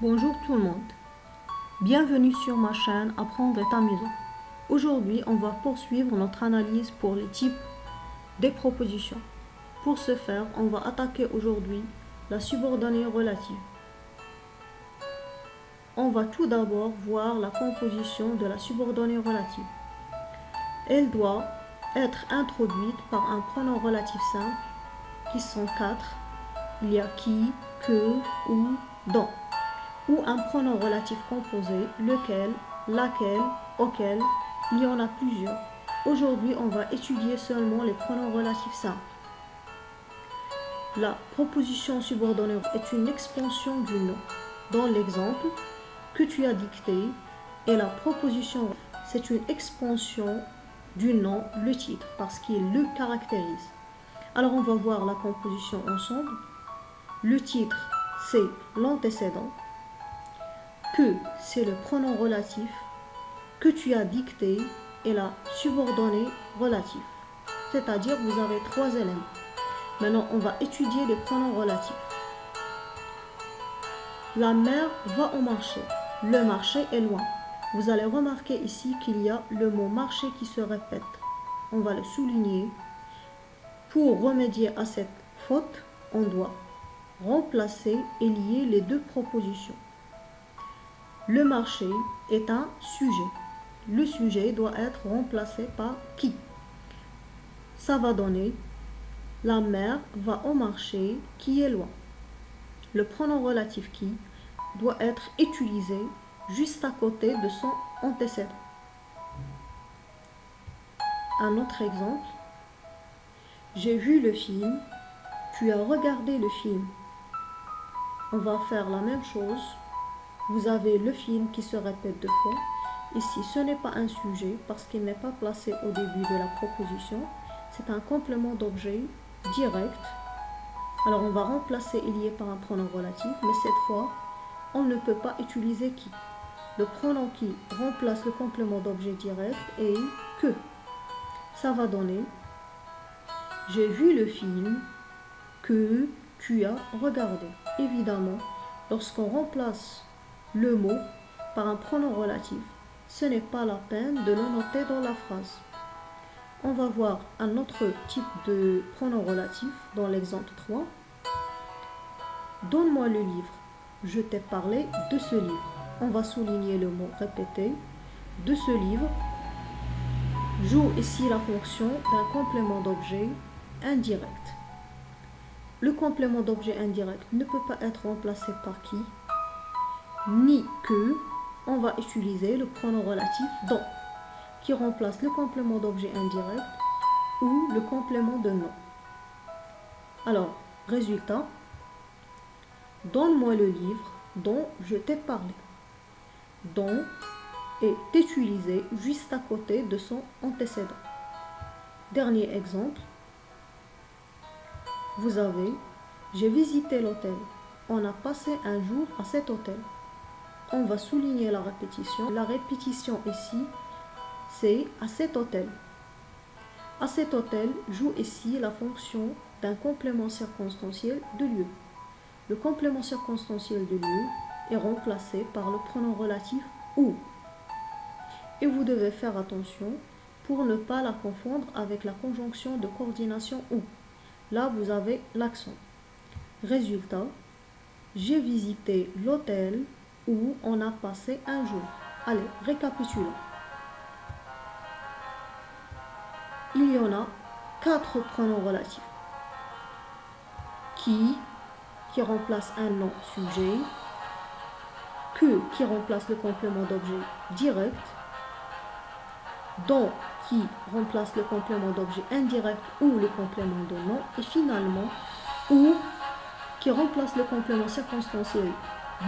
Bonjour tout le monde, bienvenue sur ma chaîne Apprendre est amusant. Aujourd'hui, on va poursuivre notre analyse pour les types des propositions. Pour ce faire, on va attaquer aujourd'hui la subordonnée relative. On va tout d'abord voir la composition de la subordonnée relative. Elle doit être introduite par un pronom relatif simple qui sont 4. Il y a qui, que, ou, dont. Ou un pronom relatif composé, lequel, laquelle, auquel, il y en a plusieurs. Aujourd'hui, on va étudier seulement les pronoms relatifs simples. La proposition subordonnée est une expansion du nom. Dans l'exemple que tu as dicté, et la proposition, c'est une expansion du nom, le titre, parce qu'il le caractérise. Alors, on va voir la composition ensemble. Le titre, c'est l'antécédent. Que, c'est le pronom relatif que tu as dicté et la subordonnée relative. C'est-à-dire, vous avez 3 éléments. Maintenant, on va étudier les pronoms relatifs. La mère va au marché. Le marché est loin. Vous allez remarquer ici qu'il y a le mot marché qui se répète. On va le souligner. Pour remédier à cette faute, on doit remplacer et lier les deux propositions. Le marché est un sujet. Le sujet doit être remplacé par qui. Ça va donner la mère va au marché qui est loin. Le pronom relatif qui doit être utilisé juste à côté de son antécédent. Un autre exemple. J'ai vu le film. Tu as regardé le film. On va faire la même chose. Vous avez le film qui se répète 2 fois. Ici, ce n'est pas un sujet parce qu'il n'est pas placé au début de la proposition. C'est un complément d'objet direct. Alors, on va remplacer et lier par un pronom relatif, mais cette fois, on ne peut pas utiliser qui. Le pronom qui remplace le complément d'objet direct est que. Ça va donner j'ai vu le film que tu as regardé. Évidemment, lorsqu'on remplace le mot par un pronom relatif, ce n'est pas la peine de le noter dans la phrase. On va voir un autre type de pronom relatif dans l'exemple 3. Donne-moi le livre. Je t'ai parlé de ce livre. On va souligner le mot répété de ce livre. Joue ici la fonction d'un complément d'objet indirect. Le complément d'objet indirect ne peut pas être remplacé par qui ni que. On va utiliser le pronom relatif dont qui remplace le complément d'objet indirect ou le complément de nom. Alors, résultat, donne-moi le livre dont je t'ai parlé. Dont est utilisé juste à côté de son antécédent. Dernier exemple. Vous avez, j'ai visité l'hôtel. On a passé un jour à cet hôtel. On va souligner la répétition. La répétition ici, c'est à cet hôtel. À cet hôtel joue ici la fonction d'un complément circonstanciel de lieu. Le complément circonstanciel de lieu est remplacé par le pronom relatif où. Et vous devez faire attention pour ne pas la confondre avec la conjonction de coordination où. Là, vous avez l'accent. Résultat, j'ai visité l'hôtel où on a passé un jour. Allez, récapitulons. Il y en a 4 pronoms relatifs. Qui remplace un nom sujet. Que qui remplace le complément d'objet direct. Dont qui remplace le complément d'objet indirect ou le complément de nom. Et finalement, ou qui remplace le complément circonstanciel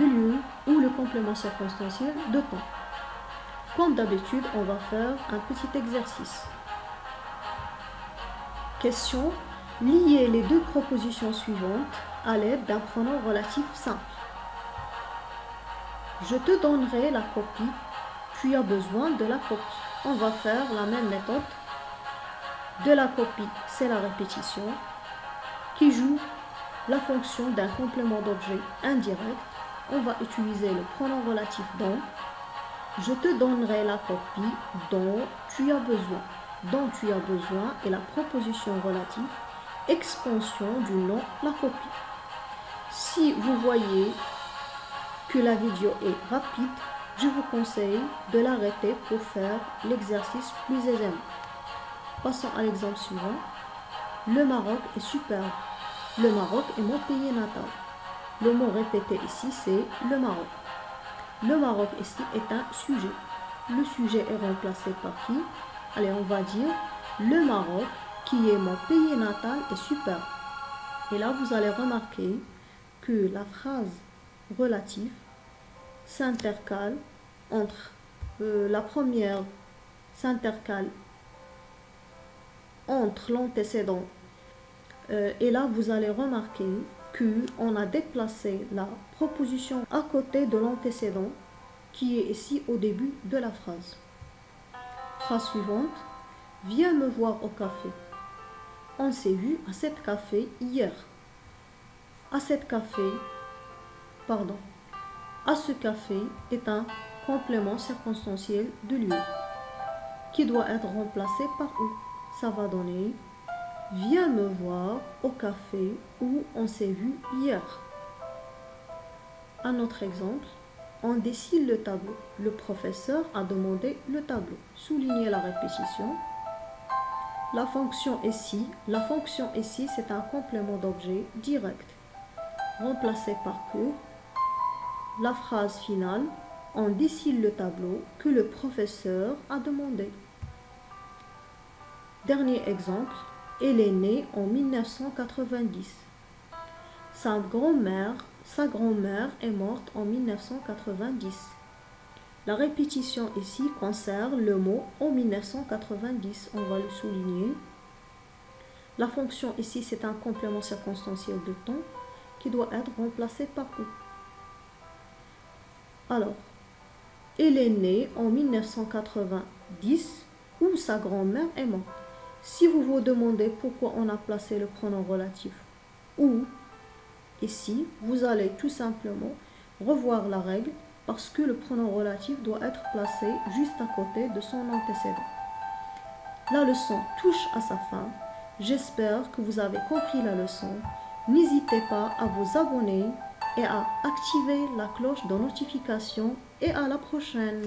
de lieu ou le complément circonstanciel de temps. Comme d'habitude, on va faire un petit exercice. Question, lier les deux propositions suivantes à l'aide d'un pronom relatif simple. Je te donnerai la copie, tu as besoin de la copie. On va faire la même méthode. De la copie, c'est la répétition qui joue la fonction d'un complément d'objet indirect on va utiliser le pronom relatif dont. Je te donnerai la copie dont tu as besoin. Dont tu as besoin est la proposition relative, expansion du nom, la copie. Si vous voyez que la vidéo est rapide, je vous conseille de l'arrêter pour faire l'exercice plus aisément. Passons à l'exemple suivant. Le Maroc est superbe. Le Maroc est mon pays natal. Le mot répété ici, c'est le Maroc. Le Maroc ici est un sujet. Le sujet est remplacé par qui? Allez, on va dire le Maroc, qui est mon pays natal, est superbe. Et là, vous allez remarquer que la phrase relative s'intercale entre la première s'intercale entre l'antécédent et là vous allez remarquer qu'on a déplacé la proposition à côté de l'antécédent qui est ici au début de la phrase. Phrase suivante. Viens me voir au café. On s'est vu à cet café hier. À ce café est un complément circonstanciel de lieu qui doit être remplacé par où. Ça va donner viens me voir au café où on s'est vu hier. Un autre exemple, on dessine le tableau. Le professeur a demandé le tableau. Soulignez la répétition. La fonction ici, c'est un complément d'objet direct, remplacé par que. La phrase finale, on dessine le tableau que le professeur a demandé. Dernier exemple, elle est née en 1990. Sa grand-mère est morte en 1990. La répétition ici concerne le mot en 1990, on va le souligner. La fonction ici, c'est un complément circonstanciel de temps qui doit être remplacé par où. Alors, elle est née en 1990 où sa grand-mère est morte. Si vous vous demandez pourquoi on a placé le pronom relatif où ici, vous allez tout simplement revoir la règle parce que le pronom relatif doit être placé juste à côté de son antécédent. La leçon touche à sa fin. J'espère que vous avez compris la leçon. N'hésitez pas à vous abonner et à activer la cloche de notification et à la prochaine.